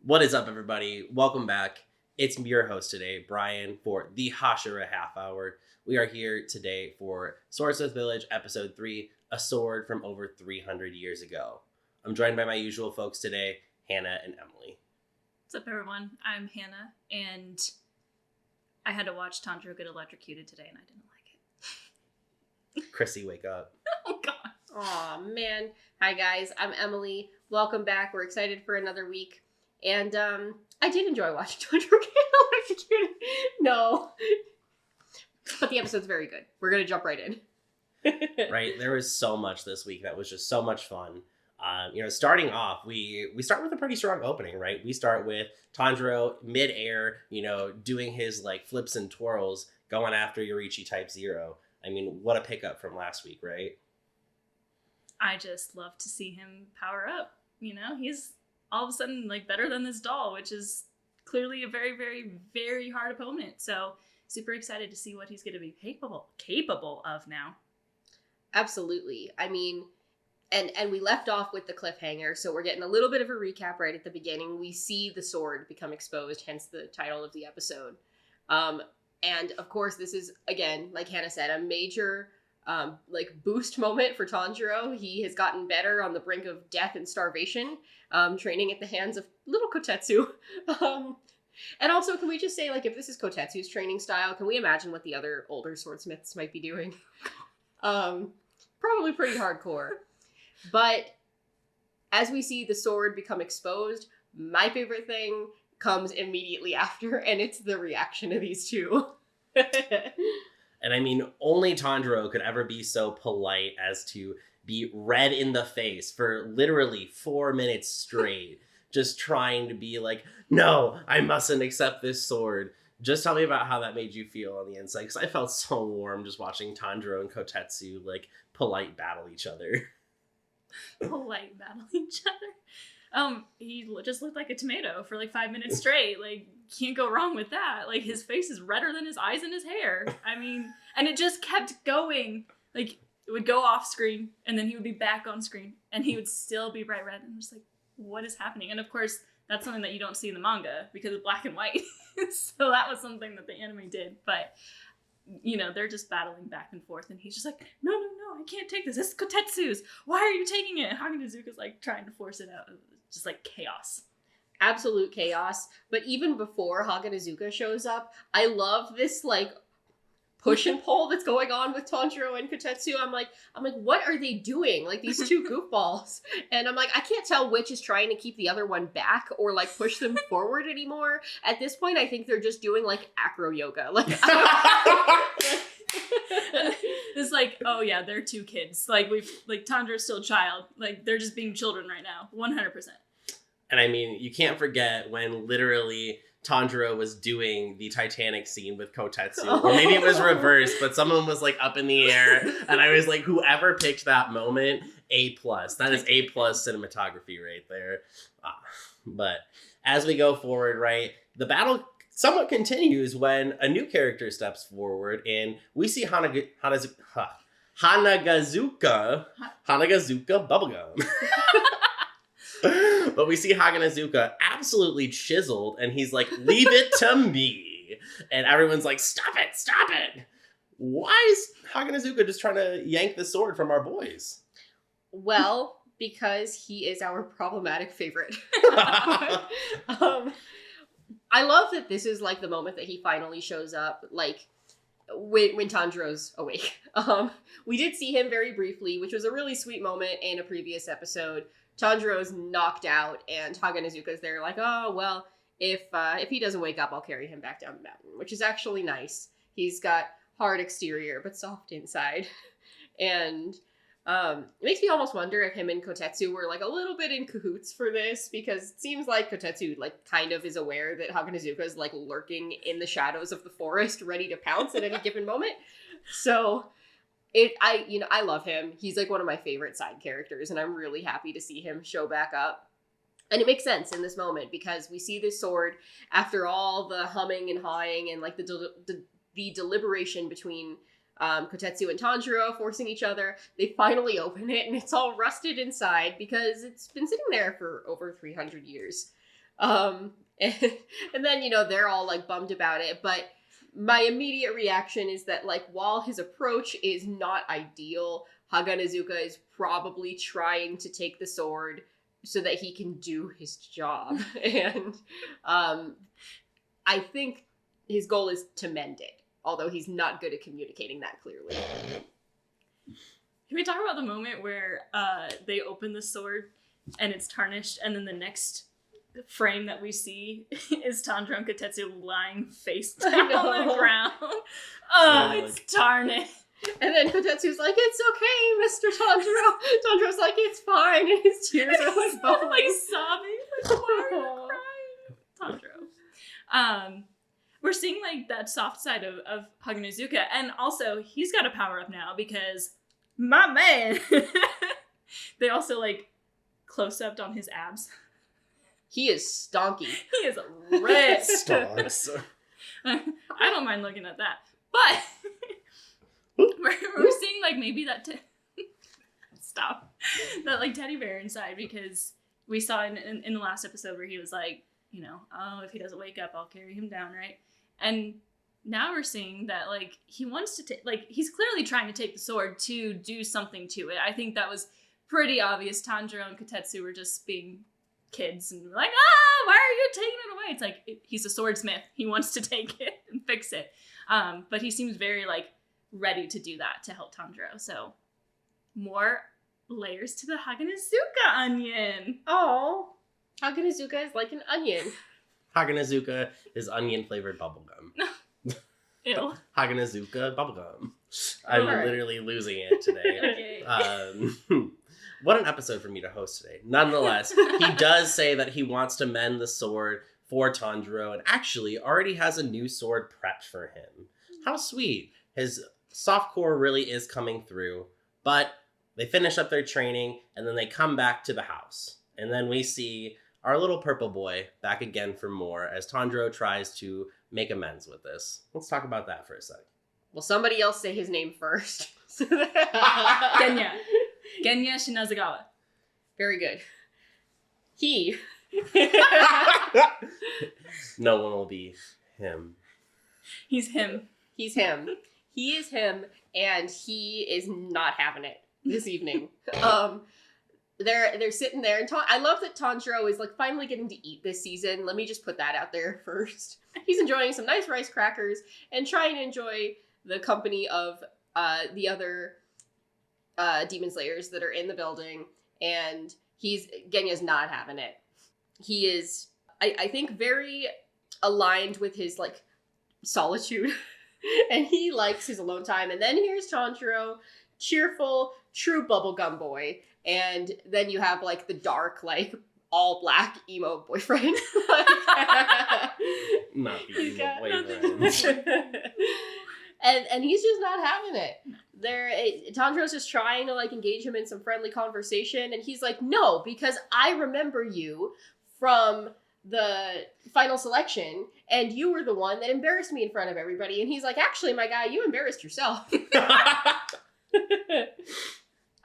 What is up, everybody? Welcome back. It's your host today, Bryan, for the Hashira Half Hour. We are here today for Swordsmith Village, Episode 3, A Sword from Over 300 Years Ago. I'm joined by my usual folks today, Hannah and Emily. What's up, everyone? I'm Hannah, and I had to watch Tanjiro get electrocuted today, and I didn't like it. Chrissy, wake up. Oh, God. Aw, man. Hi, guys. I'm Emily. Welcome back. We're excited for another week. And I did enjoy watching Tanjiro get electrocuted. No. But the episode's very good. We're going to jump right in. Right? There was so much this week that was just so much fun. Starting off, we start with a pretty strong opening, right? We start with Tanjiro mid-air, doing his like flips and twirls, going after Yoriichi Type 0. I mean, what a pickup from last week, right? I just love to see him power up. He's all of a sudden like better than this doll, which is clearly a very, very, very hard opponent. So super excited to see what he's going to be capable of now. Absolutely. I mean, and we left off with the cliffhanger, so we're getting a little bit of a recap right at the beginning. We see the sword become exposed, hence the title of the episode. And of course, this is, again, like Hannah said, a major boost moment for Tanjiro. He has gotten better on the brink of death and starvation, training at the hands of little Kotetsu. And also, can we just say, if this is Kotetsu's training style, can we imagine what the other older swordsmiths might be doing? Probably pretty hardcore. But as we see the sword become exposed, my favorite thing comes immediately after, and it's the reaction of these two. And I mean, only Tanjiro could ever be so polite as to be red in the face for literally 4 minutes straight, just trying to be like, no, I mustn't accept this sword. Just tell me about how that made you feel on the inside, because I felt so warm just watching Tanjiro and Kotetsu, polite battle each other. Polite battle each other. He just looked like a tomato for 5 minutes straight. Can't go wrong with that. His face is redder than his eyes and his hair. I mean, and it just kept going. It would go off screen, and then he would be back on screen, and he would still be bright red. And I'm just like, what is happening? And of course, that's something that you don't see in the manga because it's black and white. So that was something that the anime did. But, they're just battling back and forth, and he's just like, no, I can't take this. This is Kotetsu's. Why are you taking it? Haganazuka's trying to force it out. Just chaos. Absolute chaos. But even before Haganazuka shows up, I love this push and pull that's going on with Tanjiro and Kotetsu. I'm like, what are they doing? These two goofballs. And I'm like, I can't tell which is trying to keep the other one back or push them forward anymore. At this point, I think they're just doing acro yoga. It's oh yeah, they're two kids. Tanjiro's still a child. They're just being children right now. 100%. And I mean, you can't forget when literally Tanjiro was doing the Titanic scene with Kotetsu. Or maybe it was reversed, but someone was up in the air. And I was like, whoever picked that moment, A+. That is A+ cinematography right there. But as we go forward, right, the battle somewhat continues when a new character steps forward, and we see Hanazuka Bubblegum. But we see Haganazuka absolutely chiseled, and he's like, leave it to me. And everyone's like, stop it. Why is Haganazuka just trying to yank the sword from our boys? Well, because he is our problematic favorite. I love that this is the moment that he finally shows up, when Tanjiro's awake. We did see him very briefly, which was a really sweet moment in a previous episode. Tanjiro's knocked out, and Haganazuka's there oh, well, if he doesn't wake up, I'll carry him back down the mountain, which is actually nice. He's got hard exterior, but soft inside. And it makes me almost wonder if him and Kotetsu were a little bit in cahoots for this, because it seems like Kotetsu kind of is aware that Haganazuka's lurking in the shadows of the forest, ready to pounce at any given moment. So I love him. He's one of my favorite side characters, and I'm really happy to see him show back up. And it makes sense in this moment because we see this sword after all the humming and hawing and the deliberation between Kotetsu and Tanjiro forcing each other. They finally open it, and it's all rusted inside because it's been sitting there for over 300 years. And then, you know, they're all like bummed about it. But my immediate reaction is that, like, while his approach is not ideal, Haganazuka is probably trying to take the sword so that he can do his job. And I think his goal is to mend it, although he's not good at communicating that clearly. Can we talk about the moment where they open the sword and it's tarnished, and then the next frame that we see is Tanjiro and Kotetsu lying face down on the ground? Oh, it's tarnished. And then Kotetsu's like, "It's okay, Mr. Tanjiro." Tanjiro's like, "It's fine," and his tears are like bubbling. Like sobbing. Like, why are you crying? Tanjiro. We're seeing like that soft side of Haganazuka, and also he's got a power up now because my man. They also like close upped on his abs. He is stonky. He is ripped. Stonks. I don't mind looking at that, but we're seeing like maybe that. Stop. That like teddy bear inside, because we saw in the last episode where he was like, you know, oh, if he doesn't wake up, I'll carry him down, right? And now we're seeing that, like, he wants to take, like, he's clearly trying to take the sword to do something to it. I think that was pretty obvious. Tanjiro and Kotetsu were just being kids and like, why are you taking it away? It's like, he's a swordsmith. He wants to take it and fix it. But he seems very, like, ready to do that to help Tanjiro. So, more layers to the Haganazuka onion. Oh, Haganazuka is like an onion. Haganazuka is onion-flavored bubblegum. Ew. Haganazuka bubblegum. I'm literally losing it today. Okay. What an episode for me to host today. Nonetheless, he does say that he wants to mend the sword for Tanjiro and actually already has a new sword prepped for him. How sweet. His softcore really is coming through, but they finish up their training and then they come back to the house. And then we see our little purple boy back again for more as Tanjiro tries to make amends with this. Let's talk about that for a sec. Well, somebody else say his name first. Genya. Genya Shinazagawa. Very good. He. No one will be him. He's him. He's him. He is him, and he is not having it this evening. They're sitting there, and I love that Tanjiro is like finally getting to eat this season. Let me just put that out there first. He's enjoying some nice rice crackers and trying to enjoy the company of the other demon slayers that are in the building, and Genya's not having it. He is, I think, very aligned with his like solitude, and he likes his alone time. And then here's Tanjiro, cheerful, true bubblegum boy. And then you have, like, the dark, like, all-black emo boyfriend. Not the emo boyfriend. and he's just not having it. Tanjiro's just trying to, like, engage him in some friendly conversation. And he's like, no, because I remember you from the final selection. And you were the one that embarrassed me in front of everybody. And he's like, actually, my guy, you embarrassed yourself.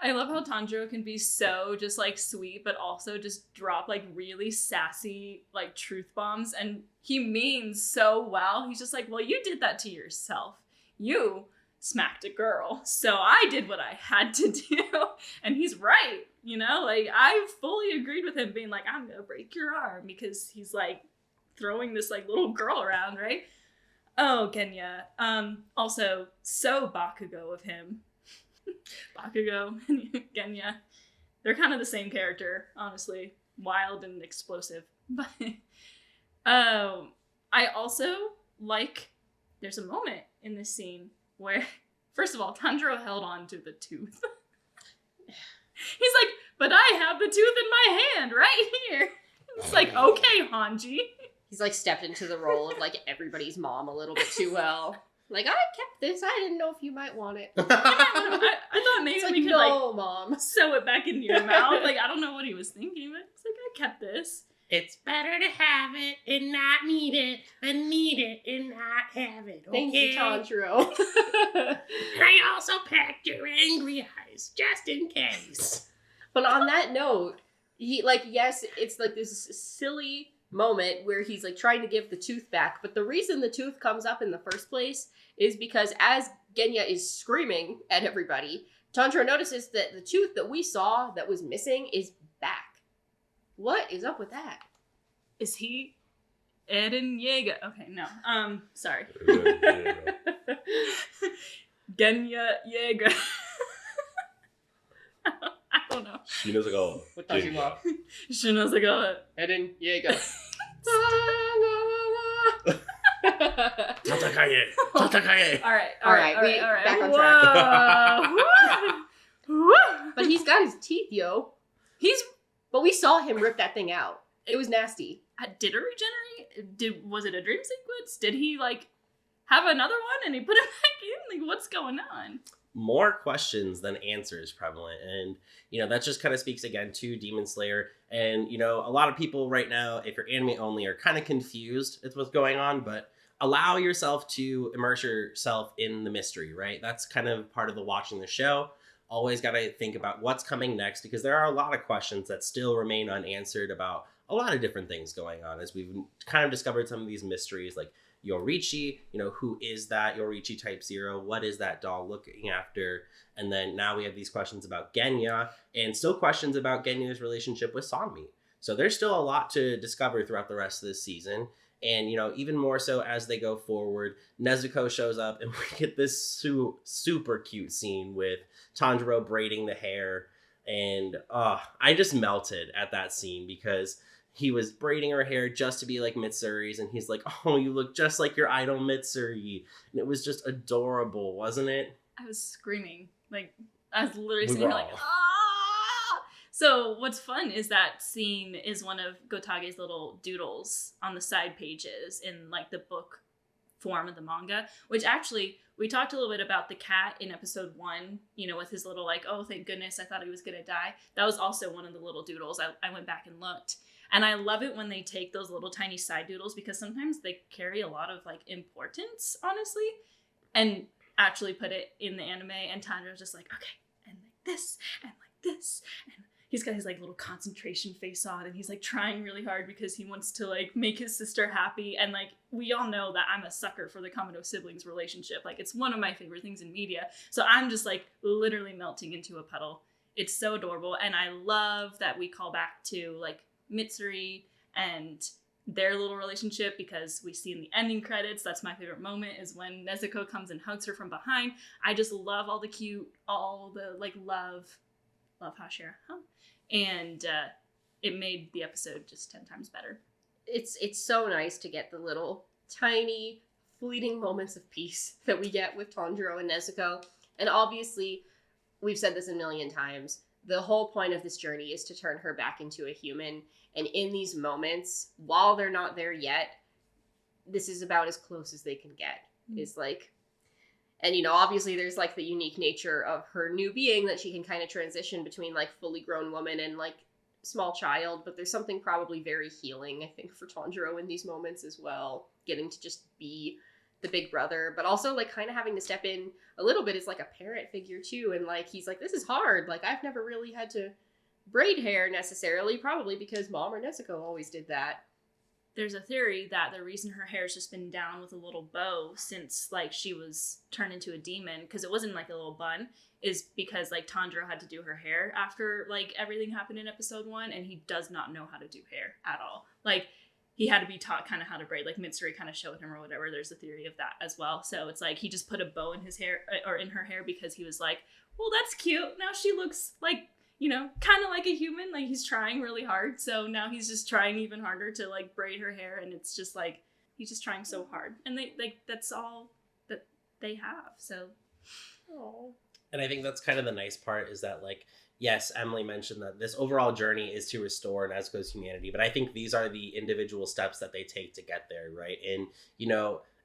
I love how Tanjiro can be so just like sweet, but also just drop like really sassy like truth bombs, and he means so well. He's just like, well, you did that to yourself. You smacked a girl, so I did what I had to do. And he's right, you know? Like, I fully agreed with him being like, I'm gonna break your arm, because he's like throwing this like little girl around, right? Oh, Genya. Also, so Bakugo of him. Bakugo and Genya. They're kind of the same character, honestly. Wild and explosive. But I also like, there's a moment in this scene where, first of all, Tanjiro held on to the tooth. He's like, but I have the tooth in my hand right here. It's like, okay, Hanji. He's like stepped into the role of like everybody's mom a little bit too well. Like, I kept this. I didn't know if you might want it. I thought maybe like, we could, no, like, Mom. sew it back into your mouth. Like, I don't know what he was thinking, but it's like, I kept this. It's better to have it and not need it than need it and not have it, okay? Thank you, Tanjiro. I also packed your angry eyes, just in case. But on that note, he, like, yes, it's like this silly moment where he's like trying to give the tooth back. But the reason the tooth comes up in the first place is because as Genya is screaming at everybody, Tanjiro notices that the tooth that we saw that was missing is back. What is up with that? Is he Eren Yeager? Okay, no. Sorry. Genya Yeager. I don't know. Shinozaga. Shinozaga. Eren Yeager. Tatakaye! Tatakaye! All right, back on track. But he's got his teeth, yo. But we saw him rip that thing out. It was nasty. Did it regenerate? Was it a dream sequence? Did he have another one and he put it back in? What's going on? More questions than answers prevalent. And, that just kind of speaks again to Demon Slayer. And, a lot of people right now, if you're anime only, are kind of confused with what's going on, but allow yourself to immerse yourself in the mystery, right? That's kind of part of the watching the show. Always got to think about what's coming next, because there are a lot of questions that still remain unanswered about a lot of different things going on as we've kind of discovered some of these mysteries, like Yorichi, who is that Yorichi Type 0? What is that doll looking after? And then now we have these questions about Genya, and still questions about Genya's relationship with Sanmi. So there's still a lot to discover throughout the rest of this season. And, even more so as they go forward, Nezuko shows up and we get this super cute scene with Tanjiro braiding the hair. And I just melted at that scene because he was braiding her hair just to be like Mitsuri's, and he's like, oh, you look just like your idol Mitsuri. And it was just adorable, wasn't it? I was screaming. I was literally sitting here ah! So what's fun is that scene is one of Gotage's little doodles on the side pages in the book form of the manga, which actually we talked a little bit about the cat in episode 1, with his little oh, thank goodness, I thought he was going to die. That was also one of the little doodles. I went back and looked. And I love it when they take those little tiny side doodles because sometimes they carry a lot of importance, honestly, and actually put it in the anime. And Tanjiro's just okay, and this, and this, and he's got his little concentration face on, and he's trying really hard because he wants to make his sister happy. And we all know that I'm a sucker for the Kamado siblings relationship. It's one of my favorite things in media. So I'm just literally melting into a puddle. It's so adorable, and I love that we call back to Mitsuri and their little relationship, because we see in the ending credits, that's my favorite moment, is when Nezuko comes and hugs her from behind. I just love all the cute, all the love Hashira. And it made the episode just 10 times better. It's so nice to get the little tiny fleeting moments of peace that we get with Tanjiro and Nezuko. And obviously, we've said this a million times, the whole point of this journey is to turn her back into a human. And in these moments, while they're not there yet, this is about as close as they can get. It's and obviously there's the unique nature of her new being that she can kind of transition between fully grown woman and small child. But there's something probably very healing, I think, for Tanjiro in these moments as well. Getting to just be the big brother, but also kind of having to step in a little bit as a parent figure too. And he's this is hard. I've never really had to braid hair necessarily, probably because Mom or Nezuko always did that. There's a theory that the reason her hair's just been down with a little bow since she was turned into a demon, because it wasn't a little bun, is because Tanjiro had to do her hair after everything happened in episode 1, and he does not know how to do hair at all. He had to be taught kind of how to braid, Mitsuri kind of showed him or whatever. There's a theory of that as well. So it's he just put a bow in his hair or in her hair because he was well, that's cute. Now she looks kind of like a human. He's trying really hard. So now he's just trying even harder to braid her hair. And it's just he's just trying so hard. And they that's all that they have. So. Aww. And I think that's kind of the nice part is that yes, Emily mentioned that this overall journey is to restore Nezuko's humanity, but I think these are the individual steps that they take to get there, right? And,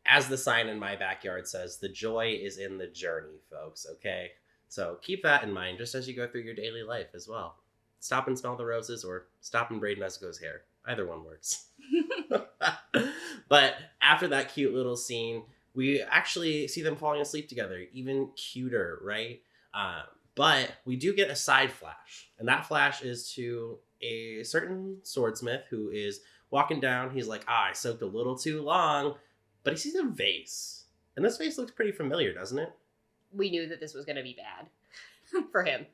as the sign in my backyard says, the joy is in the journey, folks, okay? So keep that in mind just as you go through your daily life as well. Stop and smell the roses or stop and braid Nezuko's hair. Either one works. But after that cute little scene, we actually see them falling asleep together, even cuter, right? But we do get a side flash, and that flash is to a certain swordsmith who is walking down. He's like, I soaked a little too long. But he sees a vase. And this vase looks pretty familiar, doesn't it? We knew that this was going to be bad for him.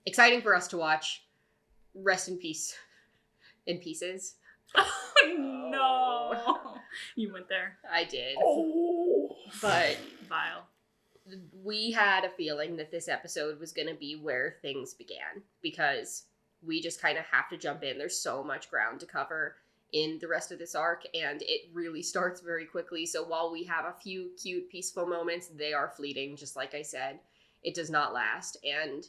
Exciting for us to watch. Rest in peace. In pieces. Oh, no. You went there. I did. Oh. But vile. We had a feeling that this episode was going to be where things began, because we just kind of have to jump in. There's so much ground to cover in the rest of this arc, and it really starts very quickly. So while we have a few cute, peaceful moments, they are fleeting, just like I said. It does not last. And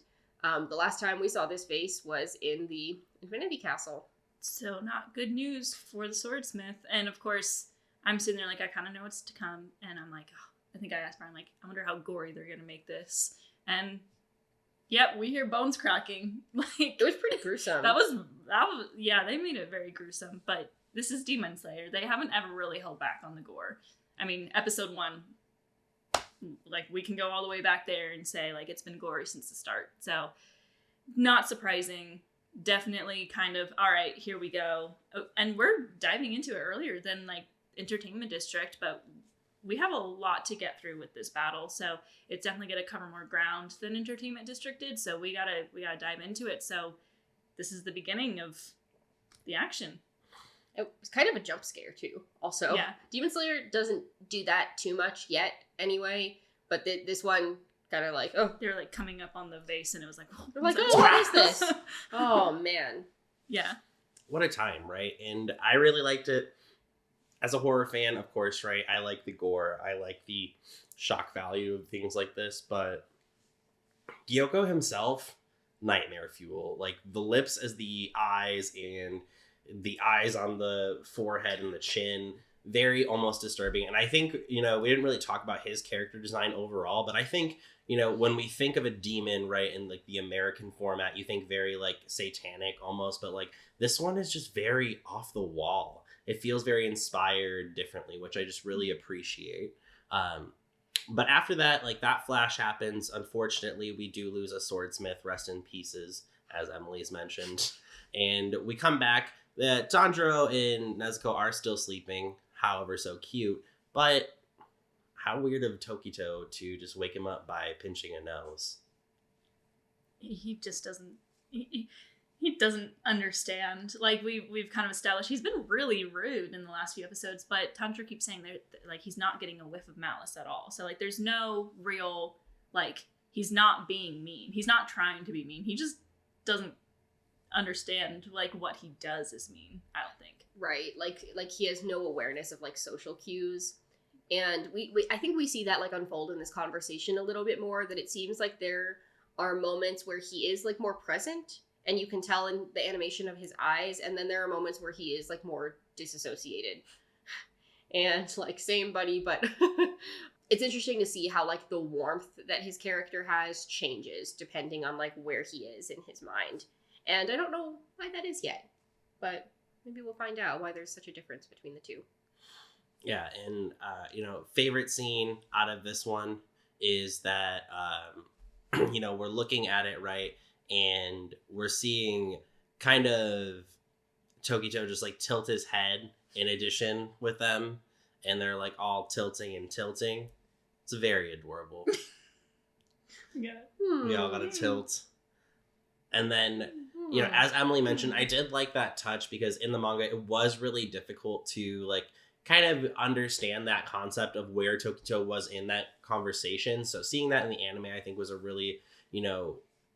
the last time we saw this vase was in the Infinity Castle. So not good news for the Swordsmith. And of course, I'm sitting there like, I kind of know what's to come. And I'm like, oh, I think I asked Bryan, like, I wonder how gory they're going to make this. And yep, we hear bones cracking. Like, it was pretty gruesome. That was, yeah, they made it very gruesome. But this is Demon Slayer. They haven't ever really held back on the gore. I mean, episode 1, like, we can go all the way back there and say, like, it's been gory since the start. So, not surprising. Definitely kind of, all right, here we go. Oh, and we're diving into it earlier than, like, Entertainment District, but we have a lot to get through with this battle, so it's definitely going to cover more ground than Entertainment District did, so we gotta dive into it. So this is the beginning of the action. It was kind of a jump scare too, also. Yeah. Demon Slayer doesn't do that too much yet anyway, but this one kind of like, oh. They were like coming up on the vase and it was like, oh, they're like, oh, what is this? Oh, man. Yeah. What a time, right? And I really liked it. As a horror fan, of course, right? I like the gore. I like the shock value of things like this. But Gyoko himself, nightmare fuel. Like, the lips as the eyes and the eyes on the forehead and the chin, very almost disturbing. And I think, we didn't really talk about his character design overall, but I think, when we think of a demon, right, in, like, the American format, you think very, like, satanic almost. But, like, this one is just very off the wall. It feels very inspired differently, which I just really appreciate. But after that, like, that flash happens. Unfortunately, we do lose a swordsmith. Rest in pieces, as Emily's mentioned. And we come back. Tanjiro and Nezuko are still sleeping, however so cute. But how weird of Tokito to just wake him up by pinching a nose. He just doesn't... He doesn't understand. Like, we've kind of established, he's been really rude in the last few episodes, but Tanjiro keeps saying that, like, he's not getting a whiff of malice at all. So, like, there's no real, like, he's not being mean. He's not trying to be mean. He just doesn't understand, like, what he does is mean, I don't think. Right. Like he has no awareness of, like, social cues. And I think we see that, like, unfold in this conversation a little bit more, that it seems like there are moments where he is, like, more present. And you can tell in the animation of his eyes. And then there are moments where he is, like, more disassociated. And, like, same buddy, but it's interesting to see how, like, the warmth that his character has changes depending on, like, where he is in his mind. And I don't know why that is yet. But maybe we'll find out why there's such a difference between the two. Yeah, and, favorite scene out of this one is that, we're looking at it, right? And we're seeing kind of Tokito just, like, tilt his head in addition with them. And they're, like, all tilting and tilting. It's very adorable. Yeah. We all gotta tilt. And then, as Emily mentioned, I did like that touch because in the manga, it was really difficult to, like, kind of understand that concept of where Tokito was in that conversation. So seeing that in the anime, I think, was a really,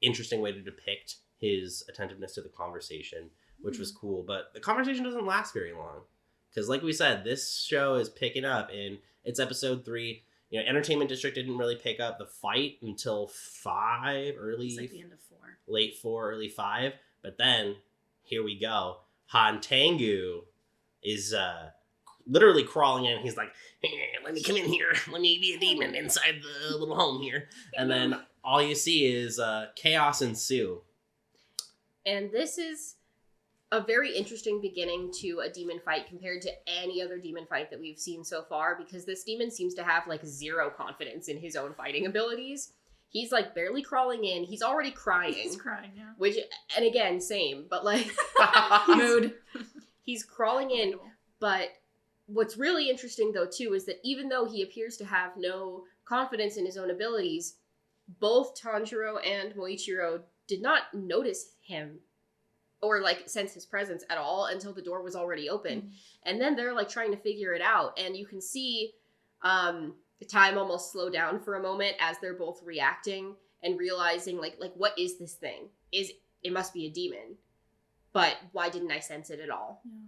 interesting way to depict his attentiveness to the conversation, which was cool. But the conversation doesn't last very long because, like we said, this show is picking up and it's episode 3. Entertainment District didn't really pick up the fight until 5, It's like the end of 4. Late 4, early 5. But then here we go. Han Tengu is literally crawling in. He's like, hey, let me come in here. Let me be a demon inside the little home here. And then all you see is chaos ensue. And this is a very interesting beginning to a demon fight compared to any other demon fight that we've seen so far, because this demon seems to have, like, zero confidence in his own fighting abilities. He's, like, barely crawling in. He's already crying. He's crying, yeah. Which, and again, same, but, like... Mood. He's crawling in, Relatable. but what's really interesting, though, too, is that even though he appears to have no confidence in his own abilities, both Tanjiro and Moichiro did not notice him or, like, sense his presence at all until the door was already open. Mm-hmm. And then they're, like, trying to figure it out. And you can see the time almost slow down for a moment as they're both reacting and realizing, like what is this thing? It must be a demon. But why didn't I sense it at all? Yeah.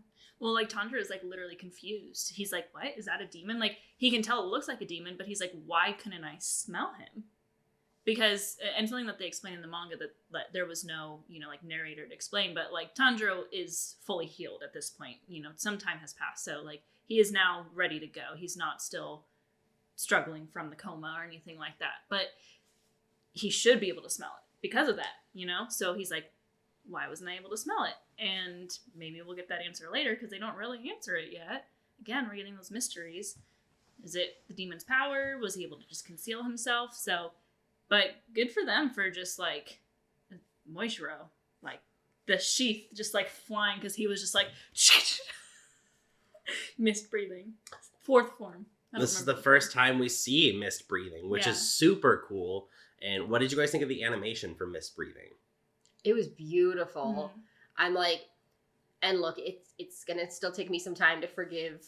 Well, like, Tanjiro is, like, literally confused. He's like, what? Is that a demon? Like, he can tell it looks like a demon, but he's like, why couldn't I smell him? Because, and something that they explain in the manga that there was no, like, narrator to explain, but, like, Tanjiro is fully healed at this point. Some time has passed, so, like, he is now ready to go. He's not still struggling from the coma or anything like that. But he should be able to smell it because of that, So he's like, why wasn't I able to smell it? And maybe we'll get that answer later because they don't really answer it yet. Again, we're getting those mysteries. Is it the demon's power? Was he able to just conceal himself? So, but good for them for just, like, Moichiro, like, the sheath just, like, flying because he was just like mist breathing. Fourth form. This is the first time we see mist breathing, which is super cool. And what did you guys think of the animation for mist breathing? It was beautiful. Mm-hmm. I'm like, and look, it's gonna still take me some time to forgive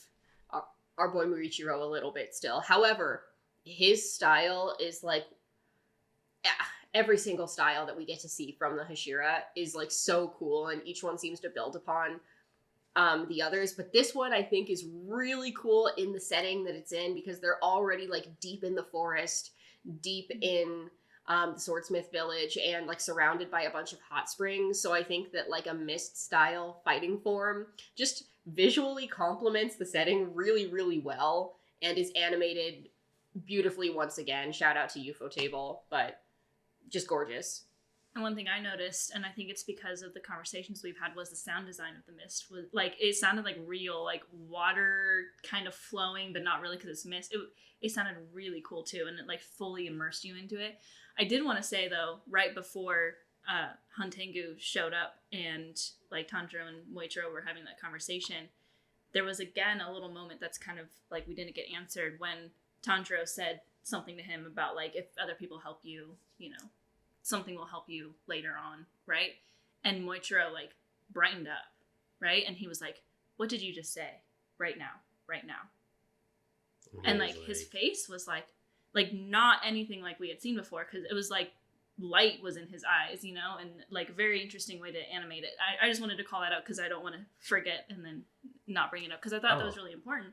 our boy Morichiro a little bit still. However, his style is like, every single style that we get to see from the Hashira is, like, so cool, and each one seems to build upon the others. But this one I think is really cool in the setting that it's in because they're already, like, deep in the forest, deep in the Swordsmith Village, and, like, surrounded by a bunch of hot springs. So I think that, like, a mist style fighting form just visually complements the setting really, really well and is animated beautifully once again. Shout out to UFO Table, but just gorgeous. And one thing I noticed, and I think it's because of the conversations we've had, was the sound design of the mist. Was, like, it sounded like real, like, water kind of flowing, but not really because it's mist. It sounded really cool too, and it, like, fully immersed you into it. I did want to say, though, right before Hantengu showed up and, like, Tanjiro and Moichiro were having that conversation, there was, again, a little moment that's kind of, like, we didn't get answered when Tanjiro said something to him about, like, if other people help you, something will help you later on, right? And Moichiro, like, brightened up, right? And he was like, what did you just say? Right now. And, like, his face was like not anything like we had seen before, because it was like light was in his eyes, and, like, very interesting way to animate it. I just wanted to call that out because I don't want to forget and then not bring it up, because I thought that was really important.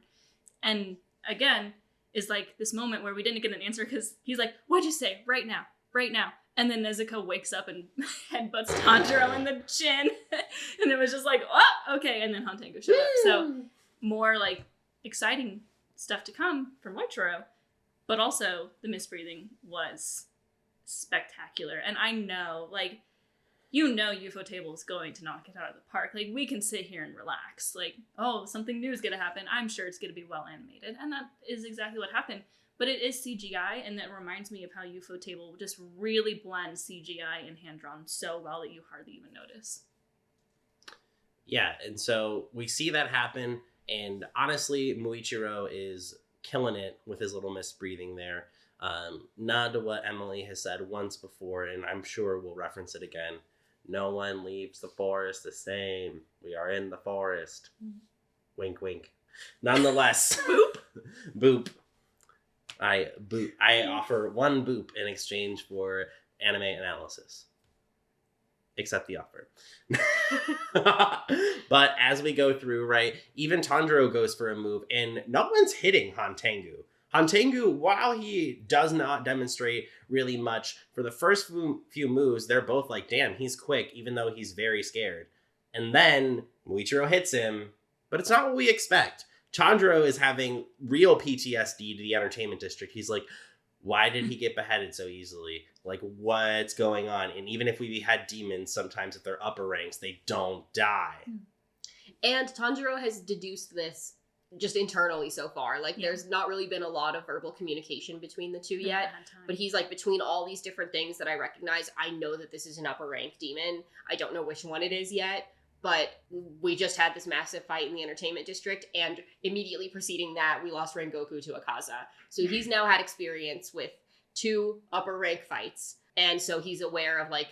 And again, is, like, this moment where we didn't get an answer because he's like, what'd you say? Right now. And then Nezuko wakes up and headbutts Tanjiro in the chin. And it was just like, oh, okay. And then Hantengu showed up. So more, like, exciting stuff to come from Moichiro. But also, the mist breathing was spectacular. And I know, like, UFO Table is going to knock it out of the park. Like, we can sit here and relax. Like, oh, something new is going to happen. I'm sure it's going to be well animated. And that is exactly what happened. But it is CGI, and that reminds me of how UFO Table just really blends CGI and hand-drawn so well that you hardly even notice. Yeah, and so we see that happen, and honestly, Moichiro is killing it with his little mist breathing there. Nod to what Emily has said once before, and I'm sure we'll reference it again. No one leaves the forest the same. We are in the forest. Mm-hmm. Wink, wink. Nonetheless, boop. Boop. I offer one boop in exchange for anime analysis. Accept the offer. But as we go through, right, even Tanjiro goes for a move, and no one's hitting Hantengu. Hantengu, while he does not demonstrate really much, for the first few moves, they're both like, damn, he's quick, even though he's very scared. And then Moichiro hits him, but it's not what we expect. Tanjiro is having real PTSD to the entertainment district. He's like, why did he get beheaded so easily? Like, what's going on? And even if we had demons, sometimes if they're upper ranks, they don't die. And Tanjiro has deduced this just internally so far. Like, there's not really been a lot of verbal communication between the two yet. But he's like, between all these different things that I recognize, I know that this is an upper rank demon. I don't know which one it is yet, but we just had this massive fight in the entertainment district, and immediately preceding that, we lost Rengoku to Akaza. So he's now had experience with 2 upper rank fights, and so he's aware of like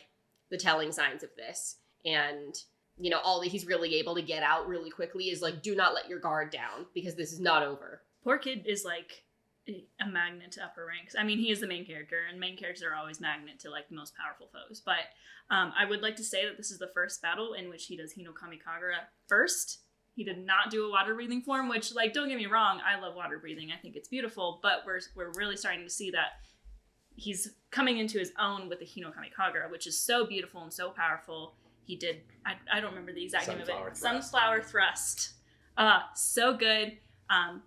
the telling signs of this. And you know, all that he's really able to get out really quickly is like, do not let your guard down, because this is not over. Poor kid is like a magnet to upper ranks. I mean, he is the main character, and main characters are always magnet to like the most powerful foes. But I would like to say that this is the first battle in which he does Hinokami Kagura first. He did not do a water breathing form, which, like, don't get me wrong, I love water breathing. I think it's beautiful, but we're really starting to see that he's coming into his own with the Hinokami Kagura, which is so beautiful and so powerful. He did, I don't remember the exact name of it. Sunflower Thrust. So good.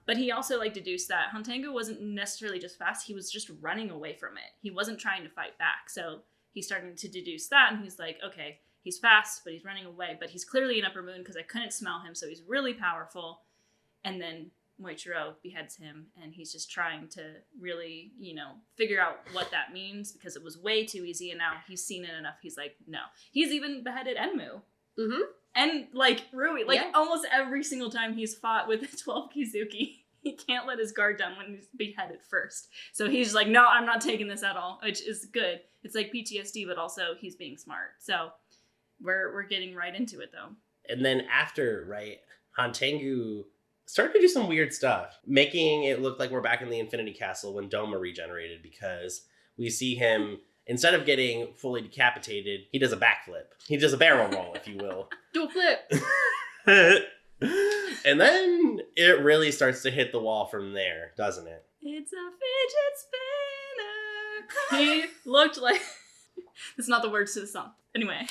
But he also like deduced that Hantengu wasn't necessarily just fast, he was just running away from it. He wasn't trying to fight back. So he's starting to deduce that, and he's like, okay, he's fast, but he's running away. But he's clearly an upper moon because I couldn't smell him, so he's really powerful. And then Moichiro beheads him, and he's just trying to really, you know, figure out what that means, because it was way too easy, and now he's seen it enough. He's like, no. He's even beheaded Enmu. Mm-hmm. And, like, Rui, like, almost every single time he's fought with 12 Kizuki, he can't let his guard down when he's beheaded first. So he's like, no, I'm not taking this at all, which is good. It's like PTSD, but also he's being smart. So we're getting right into it, though. And then after, right, Hantengu started to do some weird stuff, making it look like we're back in the Infinity Castle when Doma regenerated, because we see him, instead of getting fully decapitated, he does a backflip. He does a barrel roll, if you will. Do a flip! And then it really starts to hit the wall from there, doesn't it? It's a fidget spinner. He looked like... That's not the words to the song. Anyway.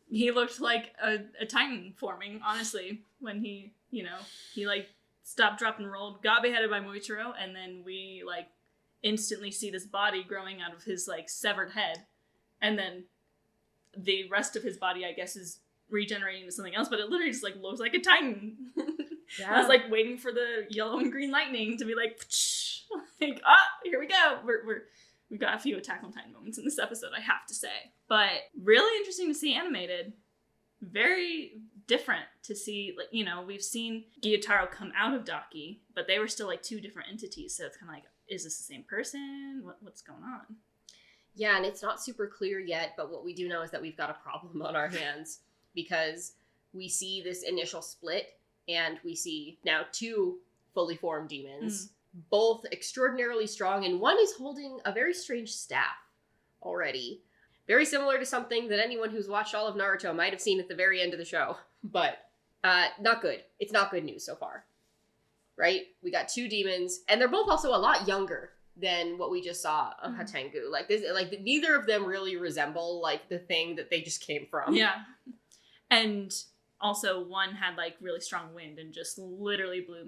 He looked like a Titan forming, honestly, when he, you know, he, like, stopped, dropped, and rolled, got beheaded by Moichiro, and then we, like, instantly see this body growing out of his, like, severed head. And then the rest of his body, I guess, is regenerating into something else, but it literally just, like, looks like a Titan. Yeah. I was, like, waiting for the yellow and green lightning to be like, like, here we go. We've got a few Attack on Titan moments in this episode, I have to say. But really interesting to see animated. Very different to see, like, you know, we've seen Gyutaro come out of Daki, but they were still, like, 2 different entities. So it's kind of like, is this the same person? What's going on? Yeah, and it's not super clear yet, but what we do know is that we've got a problem on our hands, because we see this initial split, and we see now 2 fully formed demons. Both extraordinarily strong, and one is holding a very strange staff already. Very similar to something that anyone who's watched all of Naruto might have seen at the very end of the show. But not good. It's not good news so far. Right? We got 2 demons, and they're both also a lot younger than what we just saw of Hatengu. Like, this, like, neither of them really resemble, like, the thing that they just came from. Yeah. And also, one had, like, really strong wind and just literally blew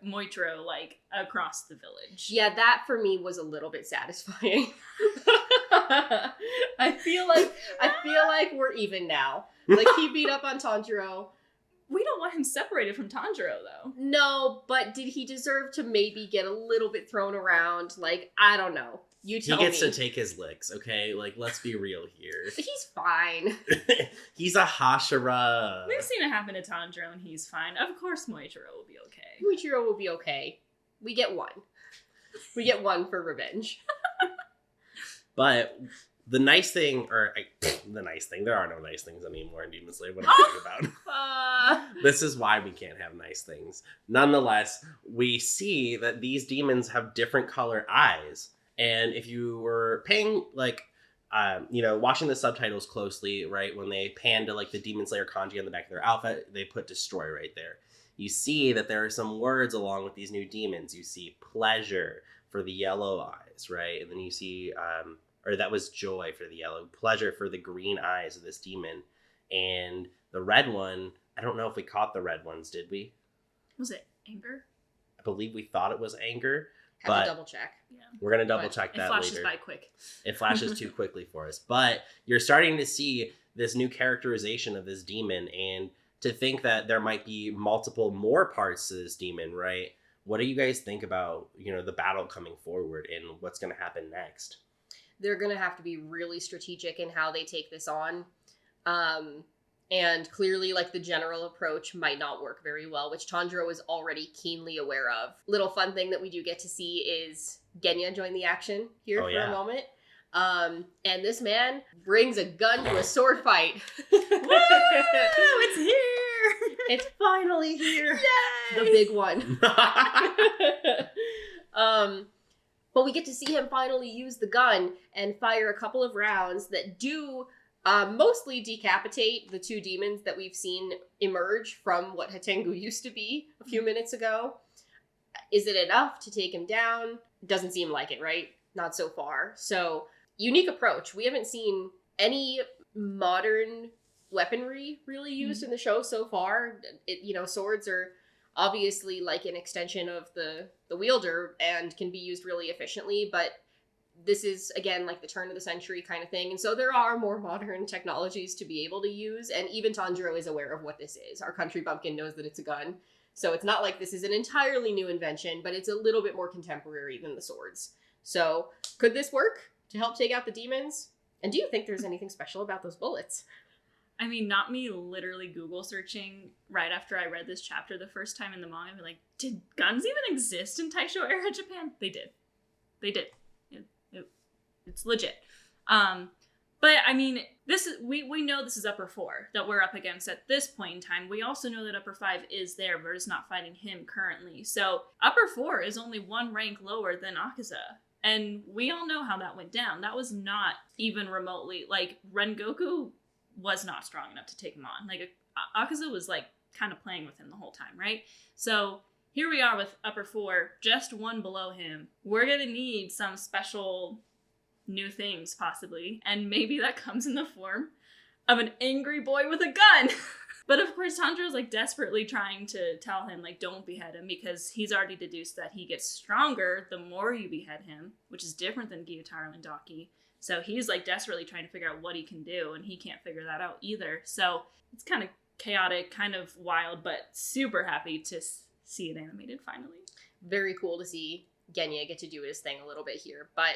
Moichiro, like, across the village. Yeah, that for me was a little bit satisfying. I feel like we're even now. Like, he beat up on Tanjiro. We don't want him separated from Tanjiro, though. No, but did he deserve to maybe get a little bit thrown around? Like, I don't know. You tell me. He gets to take his licks, okay? Like, let's be real here. He's fine. He's a Hashira. We've seen it happen to Tanjiro, and he's fine. Of course Moichiro will be okay. Moichiro will be okay. We get 1. We get 1 for revenge. But the nice thing, there are no nice things anymore in Demon Slayer. What am I talking about? This is why we can't have nice things. Nonetheless, we see that these demons have different color eyes. And if you were paying, like, watching the subtitles closely, right, when they pan to, like, the Demon Slayer kanji on the back of their outfit, they put destroy right there. You see that there are some words along with these new demons. You see pleasure for the yellow eyes, right? And then you see, or that was joy for the yellow, pleasure for the green eyes of this demon. And the red one, I don't know if we caught the red ones, did we? Was it anger? I believe we thought it was anger. Have to double check. Yeah. We're going to double check that later. It flashes by quick. It flashes too quickly for us. But you're starting to see this new characterization of this demon, and to think that there might be multiple more parts to this demon, right? What do you guys think about, the battle coming forward and what's going to happen next? They're going to have to be really strategic in how they take this on. And clearly, like, the general approach might not work very well, which Tanjiro is already keenly aware of. Little fun thing that we do get to see is Genya join the action here for a moment. And this man brings a gun to a sword fight. Woo! It's here! It's finally here. Yay! The big one. But we get to see him finally use the gun and fire a couple of rounds that do mostly decapitate the two demons that we've seen emerge from what Hatengu used to be a few minutes ago. Is it enough to take him down? Doesn't seem like it, right? Not so far. So, unique approach. We haven't seen any modern weaponry really used in the show so far. Swords are obviously like an extension of the wielder and can be used really efficiently, but this is, again, like the turn of the century kind of thing. And so there are more modern technologies to be able to use. And even Tanjiro is aware of what this is. Our country bumpkin knows that it's a gun. So it's not like this is an entirely new invention, but it's a little bit more contemporary than the swords. So could this work to help take out the demons? And do you think there's anything special about those bullets? I mean, not me literally Google searching right after I read this chapter the first time in the manga. I'm like, did guns even exist in Taisho era Japan? They did. It's legit. But I mean, this is we know this is upper 4 that we're up against at this point in time. We also know that upper 5 is there, but is not fighting him currently. So upper 4 is only one rank lower than Akaza. And we all know how that went down. That was not even remotely, like, Rengoku was not strong enough to take him on. Like, Akaza was, like, kind of playing with him the whole time, right? So here we are with upper 4, just one below him. We're gonna need some special new things, possibly. And maybe that comes in the form of an angry boy with a gun. But of course, Tanjiro's like desperately trying to tell him, like, don't behead him, because he's already deduced that he gets stronger the more you behead him, which is different than Gyutaro and Daki. So he's like desperately trying to figure out what he can do, and he can't figure that out either. So it's kind of chaotic, kind of wild, but super happy to see it animated finally. Very cool to see Genya get to do his thing a little bit here, but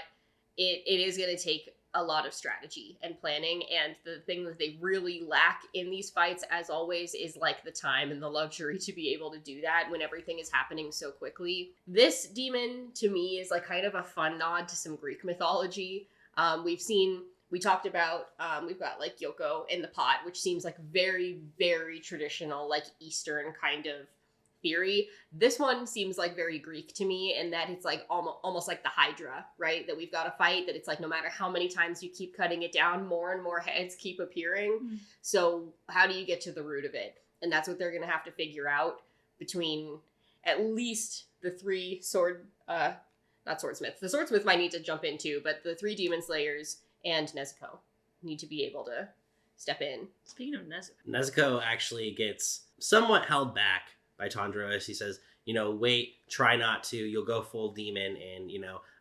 it is going to take a lot of strategy and planning, and the thing that they really lack in these fights, as always, is like the time and the luxury to be able to do that when everything is happening so quickly. This demon, to me, is like kind of a fun nod to some Greek mythology. We've talked about, we've got like Yoko in the pot, which seems like very, very traditional, like Eastern kind of theory. This one seems like very Greek to me, in that it's like almost like the Hydra, right? That we've got to fight, that it's like no matter how many times you keep cutting it down, more and more heads keep appearing. Mm-hmm. So how do you get to the root of it? And that's what they're going to have to figure out between at least the three not swordsmiths. The swordsmith might need to jump in too, but the 3 demon slayers and Nezuko need to be able to step in. Speaking of Nezuko. Nezuko actually gets somewhat held back by Tanjiro as he says, wait, try not to, you'll go full demon, and,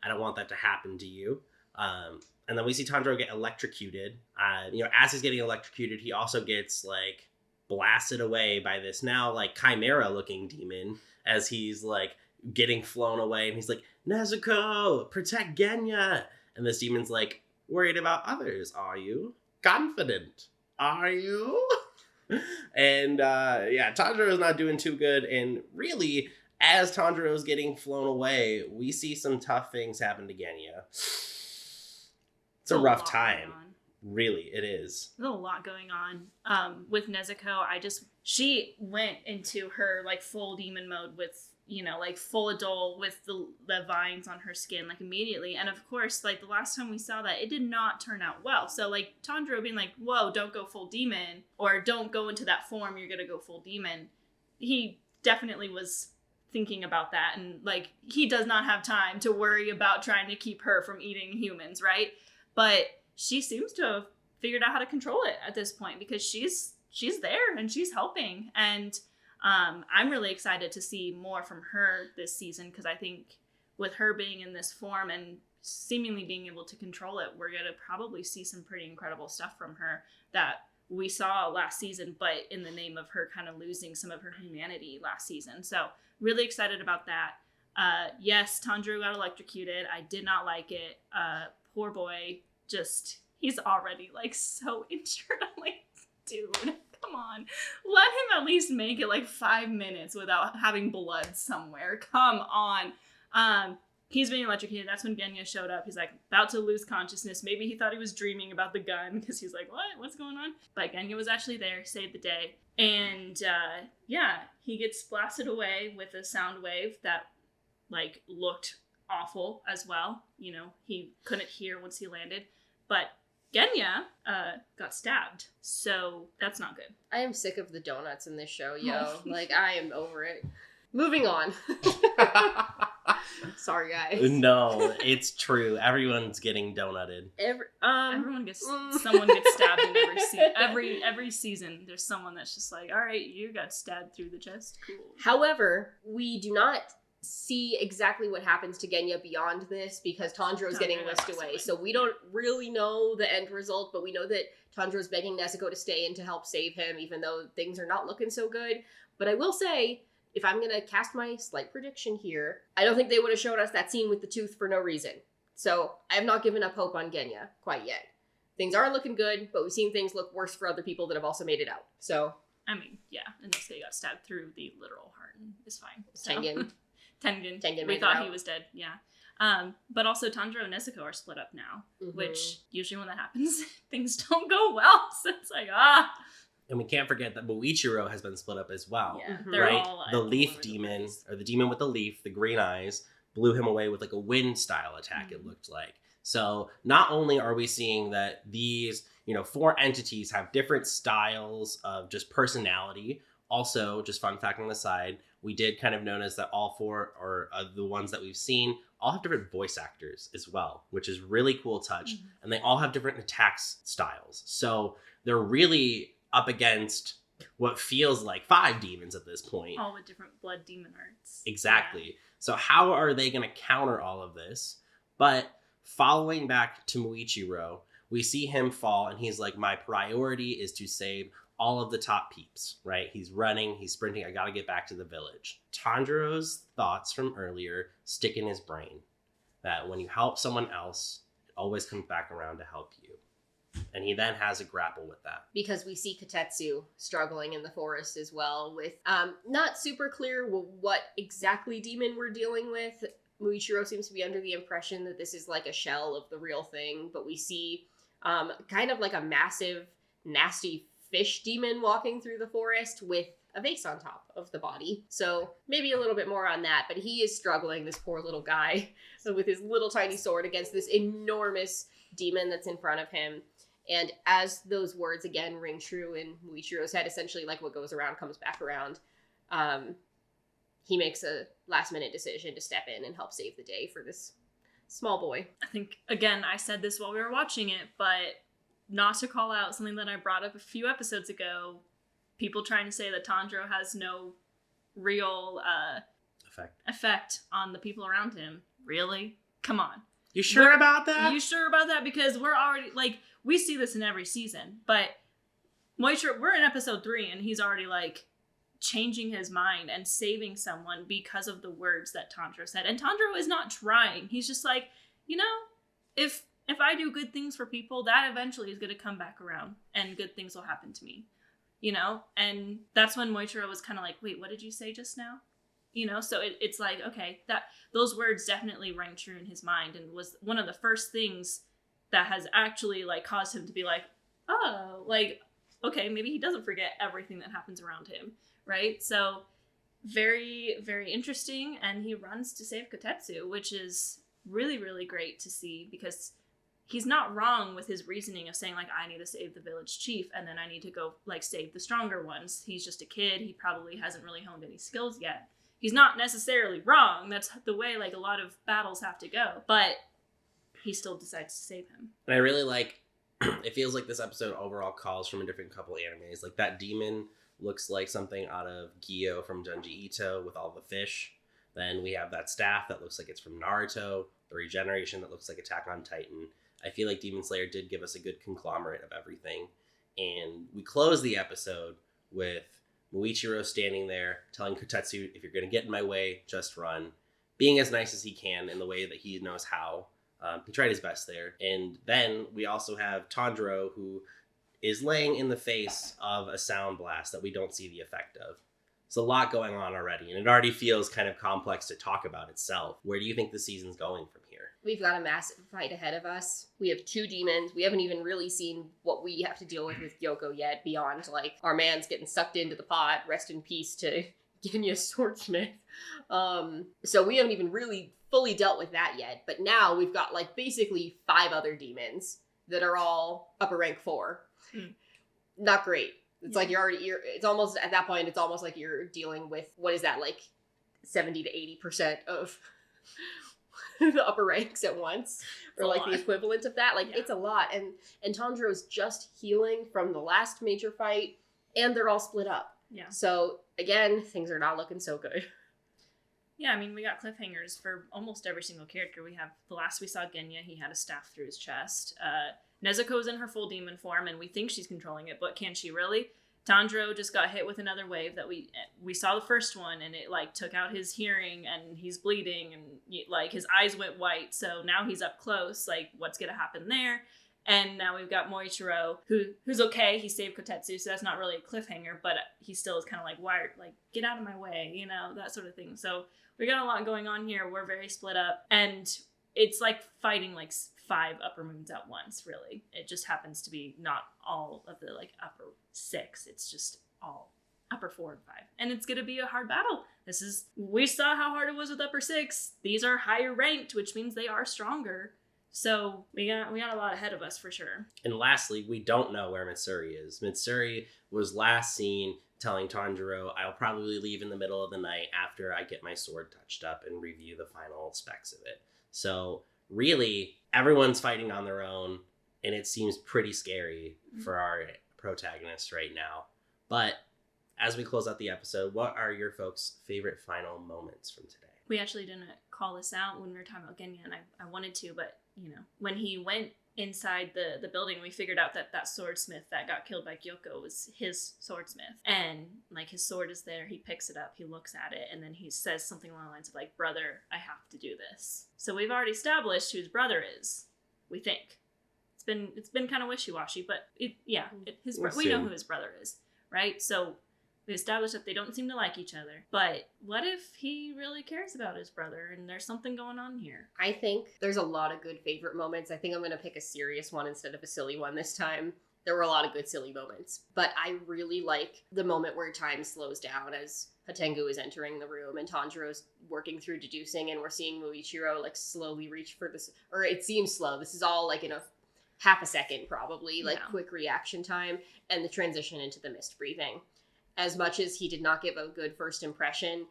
I don't want that to happen to you. And then we see Tanjiro get electrocuted. As he's getting electrocuted, he also gets, like, blasted away by this now, like, chimera-looking demon as he's, like, getting flown away, and he's like, Nezuko, protect Genya! And this demon's like, worried about others, are you? Confident, are you? And Tanjiro is not doing too good, and really, as Tanjiro is getting flown away, we see some tough things happen to Genya. It's a rough time. Really, it is. There's a lot going on. With Nezuko, she went into her like full demon mode with, like full adult with the vines on her skin, like immediately. And of course, like the last time we saw that, it did not turn out well. So like Tanjiro being like, whoa, don't go full demon, or don't go into that form, you're gonna go full demon. He definitely was thinking about that, and like he does not have time to worry about trying to keep her from eating humans, right? But she seems to have figured out how to control it at this point, because she's there and she's helping. And I'm really excited to see more from her this season, because I think with her being in this form and seemingly being able to control it, we're going to probably see some pretty incredible stuff from her that we saw last season, but in the name of her kind of losing some of her humanity last season. So really excited about that. Yes, Tanjiro got electrocuted. I did not like it. Poor boy, he's already like so injured. I'm like, dude, come on. Let him at least make it like 5 minutes without having blood somewhere. Come on. He's being electrocuted. That's when Genya showed up. He's like about to lose consciousness. Maybe he thought he was dreaming about the gun because he's like, what's going on? But Genya was actually there, saved the day. And he gets blasted away with a sound wave that like looked awful as well. You know, he couldn't hear once he landed. But Genya got stabbed. So that's not good. I am sick of the donuts in this show, yo. Like, I am over it. Moving on. Sorry, guys. No, it's true. Everyone's getting donutted. Everyone gets someone gets stabbed in every season. There's someone that's just like, all right, you got stabbed through the chest. Cool. However, we do not see exactly what happens to Genya beyond this because Tanjiro's getting whisked away. So we don't really know the end result, but we know that Tanjiro's begging Nezuko to stay and to help save him, even though things are not looking so good. But I will say, if I'm going to cast my slight prediction here, I don't think they would have showed us that scene with the tooth for no reason. So I have not given up hope on Genya quite yet. Things aren't looking good, but we've seen things look worse for other people that have also made it out. So, I mean, yeah, unless they got stabbed through the literal heart, it's fine. So. Tengen. We thought he was dead, yeah. But also Tanjiro and Nezuko are split up now, which usually when that happens, things don't go well. So it's like, And we can't forget that Muichiro has been split up as well. Yeah, they're all the leaf demon, or the demon with the leaf, the green eyes, blew him away with like a wind style attack, it looked like. So not only are we seeing that these, 4 entities have different styles of just personality, also, just fun fact on the side, we did kind of notice that all 4, or the ones that we've seen, all have different voice actors as well, which is really cool touch. And they all have different attacks styles. So they're really up against what feels like 5 demons at this point. All with different blood demon arts. Exactly. Yeah. So how are they going to counter all of this? But following back to Muichiro, we see him fall and he's like, my priority is to save all of the top peeps, right? He's running, he's sprinting, I gotta get back to the village. Tanjiro's thoughts from earlier stick in his brain. That when you help someone else, it always comes back around to help you. And he then has a grapple with that. Because we see Kotetsu struggling in the forest as well with not super clear what exactly demon we're dealing with. Muichiro seems to be under the impression that this is like a shell of the real thing, but we see kind of like a massive, nasty fish demon walking through the forest with a vase on top of the body. So maybe a little bit more on that, but he is struggling, this poor little guy, so with his little tiny sword against this enormous demon that's in front of him. And as those words again ring true in Muichiro's head, essentially like what goes around comes back around, he makes a last minute decision to step in and help save the day for this small boy. I think, again, I said this while we were watching it, but not to call out something that I brought up a few episodes ago, people trying to say that Tanjiro has no real effect on the people around him. Really? Come on. You sure about that? You sure about that? Because we're already, like, we see this in every season, but Moichiro, we're in episode 3 and he's already, like, changing his mind and saving someone because of the words that Tanjiro said. And Tanjiro is not trying. He's just like, if I do good things for people, that eventually is going to come back around and good things will happen to me, And that's when Moichiro was kind of like, wait, what did you say just now? So it's like, okay, that those words definitely rang true in his mind and was one of the first things that has actually like caused him to be like, oh, like, okay, maybe he doesn't forget everything that happens around him, right? So very, very interesting. And he runs to save Kotetsu, which is really, really great to see because he's not wrong with his reasoning of saying like, I need to save the village chief and then I need to go like save the stronger ones. He's just a kid. He probably hasn't really honed any skills yet. He's not necessarily wrong. That's the way like a lot of battles have to go, but he still decides to save him. And I really like, it feels like this episode overall calls from a different couple animes. Like that demon looks like something out of Gyo from Junji Ito with all the fish. Then we have that staff that looks like it's from Naruto, the regeneration that looks like Attack on Titan. I feel like Demon Slayer did give us a good conglomerate of everything. And we close the episode with Muichiro standing there telling Kotetsu, if you're going to get in my way, just run. Being as nice as he can in the way that he knows how. He tried his best there. And then we also have Tanjiro, who is laying in the face of a sound blast that we don't see the effect of. There's a lot going on already, and it already feels kind of complex to talk about itself. Where do you think the season's going from here? We've got a massive fight ahead of us. We have 2 demons. We haven't even really seen what we have to deal with Gyoko yet, beyond, like, our man's getting sucked into the pot. Rest in peace to Genya Swordsmith. So we haven't even really fully dealt with that yet. But now we've got, like, basically 5 other demons that are all upper rank 4. Not great. It's like it's almost, at that point, it's almost like you're dealing with, what is that, like 70 to 80% of the upper ranks at once, or like the equivalent of that. Like, it's a lot. And Tanjiro's just healing from the last major fight, and they're all split up. Yeah. So again, things are not looking so good. Yeah, I mean, we got cliffhangers for almost every single character. We have, the last we saw Genya, he had a staff through his chest. Nezuko's in her full demon form, and we think she's controlling it, but can she really? Tanjiro just got hit with another wave that we saw the first one, and it, like, took out his hearing, and he's bleeding, and, like, his eyes went white, so now he's up close. Like, what's gonna happen there? And now we've got Moichiro, who's okay. He saved Kotetsu, so that's not really a cliffhanger, but he still is kind of like, wired, like, get out of my way, you know, that sort of thing. So we got a lot going on here. We're very split up, and it's like fighting, like, 5 upper moons at once, really. It just happens to be not all of the, like, upper 6. It's just all upper 4 and 5. And it's gonna be a hard battle. We saw how hard it was with upper 6. These are higher ranked, which means they are stronger. So we got a lot ahead of us for sure. And lastly, we don't know where Mitsuri is. Mitsuri was last seen telling Tanjiro, I'll probably leave in the middle of the night after I get my sword touched up and review the final specs of it. So really, everyone's fighting on their own, and it seems pretty scary for our protagonist right now. But as we close out the episode, what are your folks' favorite final moments from today? We actually didn't call this out when we were talking about Genya, and I wanted to, but, you know, when he went inside the building, we figured out that swordsmith that got killed by Gyoko was his swordsmith. And, like, his sword is there, he picks it up, he looks at it, and then he says something along the lines of, like, brother, I have to do this. So we've already established who his brother is, we think. It's been kind of wishy-washy, but we know who his brother is, right? So we established that they don't seem to like each other. But what if he really cares about his brother and there's something going on here? I think there's a lot of good favorite moments. I think I'm going to pick a serious one instead of a silly one this time. There were a lot of good silly moments. But I really like the moment where time slows down as Hatengu is entering the room and Tanjiro's working through deducing, and we're seeing Muichiro, like, slowly reach for this. Or it seems slow. This is all, like, in a half a second probably, like, quick reaction time, and the transition into the mist breathing. As much as he did not give a good first impression,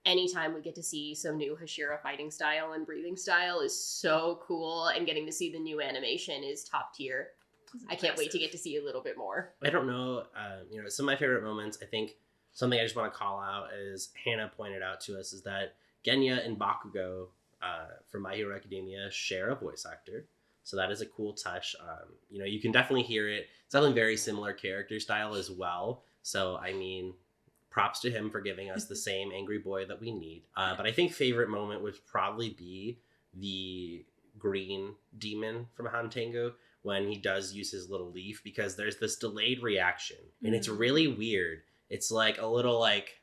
anytime we get to see some new Hashira fighting style and breathing style is so cool, and getting to see the new animation is top tier. I can't wait to get to see a little bit more. I don't know, some of my favorite moments, I think something I just want to call out, as Hannah pointed out to us, is that Genya and Bakugo from My Hero Academia share a voice actor. So that is a cool touch. You can definitely hear it. It's definitely very similar character style as well. So, I mean, props to him for giving us the same angry boy that we need. But I think favorite moment would probably be the green demon from Hantengu when he does use his little leaf, because there's this delayed reaction. And it's really weird. It's like a little, like,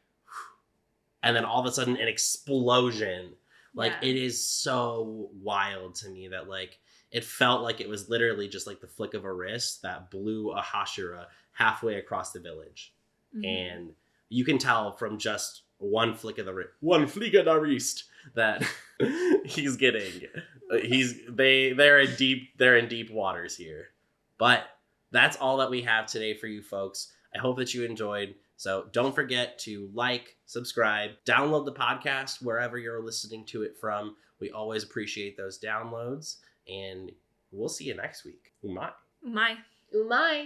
and then all of a sudden an explosion. Like, it is so wild to me that, like, it felt like it was literally just like the flick of a wrist that blew a Hashira halfway across the village. Mm-hmm. And you can tell from just one flick of the wrist that he's getting. They're in deep waters here. But that's all that we have today for you folks. I hope that you enjoyed. So don't forget to like, subscribe, download the podcast wherever you're listening to it from. We always appreciate those downloads. And we'll see you next week. Umai. Umai. Umai.